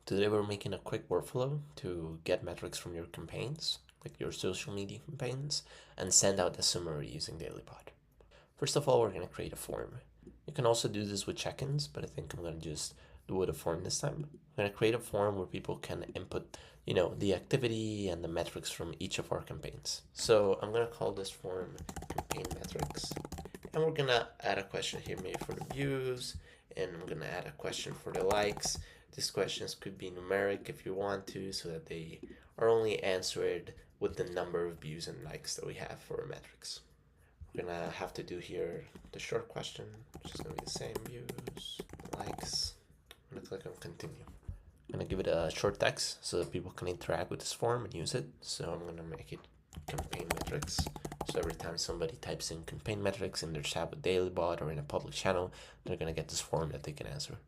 Today we're making a quick workflow to get metrics from your campaigns, like your social media campaigns, and send out a summary using DailyBot. First of all, we're going to create a form. You can also do this with check-ins, but I think I'm going to just do it a form this time. I'm going to create a form where people can input, the activity and the metrics from each of our campaigns. So I'm going to call this form campaign metrics. And we're going to add a question here maybe for the views, and I'm going to add a question for the likes. These questions could be numeric if you want to, so that they are only answered with the number of views and likes that we have for our metrics. We're gonna have to do here the short question, which is gonna be the same: views, likes. I'm gonna click on continue. I'm gonna give it a short text so that people can interact with this form and use it. So I'm gonna make it campaign metrics. So every time somebody types in campaign metrics in their chat with DailyBot or in a public channel, they're gonna get this form that they can answer.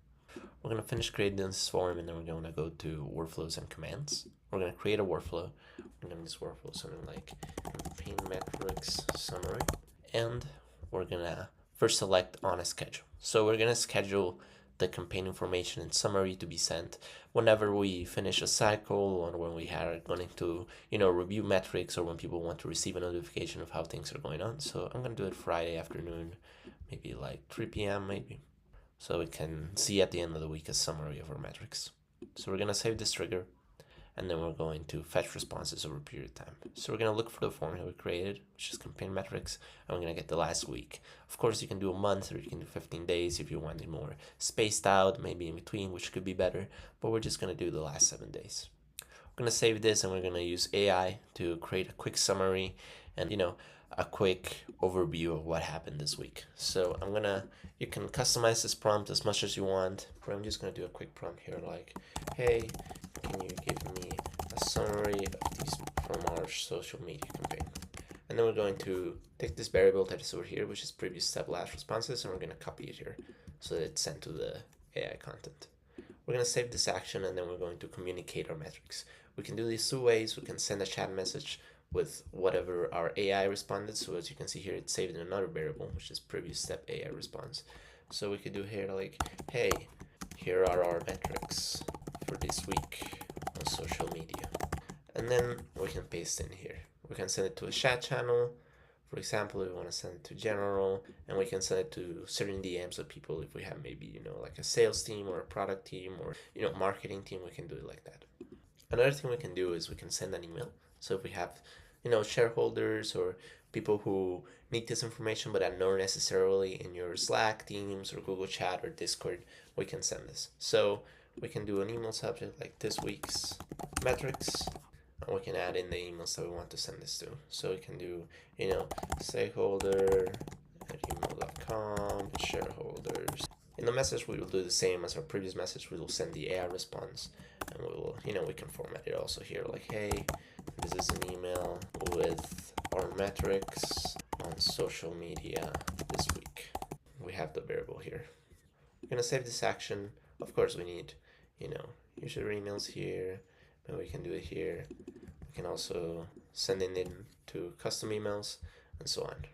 We're going to finish creating this form, and then we're going to go to workflows and commands. We're going to create a workflow. We're going to name this workflow something like campaign metrics summary. And we're going to first select on a schedule. So we're going to schedule the campaign information and summary to be sent whenever we finish a cycle, or when we are going to, review metrics, or when people want to receive a notification of how things are going on. So I'm going to do it Friday afternoon, maybe like 3 p.m. maybe. So we can see at the end of the week a summary of our metrics. So we're going to save this trigger, and then we're going to fetch responses over a period of time. So we're going to look for the formula we created, which is campaign metrics, and we're going to get the last week. Of course, you can do a month, or you can do 15 days if you want it more spaced out, maybe in between, which could be better, but we're just going to do the last 7 days. We're going to save this, and we're going to use AI to create a quick summary and, a quick overview of what happened this week. So you can customize this prompt as much as you want, but I'm just going to do a quick prompt here like, hey, can you give me a summary of these from our social media campaign? And then we're going to take this variable that is over here, which is previous step last responses, and we're going to copy it here so that it's sent to the AI content. We're going to save this action, and then we're going to communicate our metrics. We can do these 2 ways. We can send a chat message with whatever our AI responded. So as you can see here, it's saved in another variable, which is previous step AI response. So we could do here like, hey, here are our metrics for this week on social media. And then we can paste in here. We can send it to a chat channel. For example, if we want to send it to general, and we can send it to certain DMs of people if we have maybe, like a sales team or a product team or, marketing team, we can do it like that. Another thing we can do is we can send an email. So if we have, shareholders or people who need this information but are not necessarily in your Slack teams or Google Chat or Discord, we can send this. So we can do an email subject like this week's metrics, and we can add in the emails that we want to send this to. So we can do, stakeholder@gmail.com, shareholders. In the message, we will do the same as our previous message. We will send the AI response, and we will, we can format it also here like, hey, this is an email with our metrics on social media this week. We have the variable here. We're going to save this action. Of course, we need, user emails here. Maybe we can do it here. We can also send it in to custom emails and so on.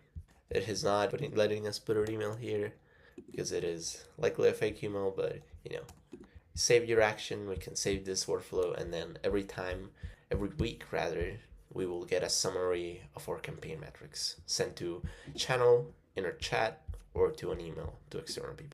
It is not letting us put our email here because it is likely a fake email, but, save your action. We can save this workflow, and then every week, we will get a summary of our campaign metrics sent to channel, in our chat, or to an email to external people.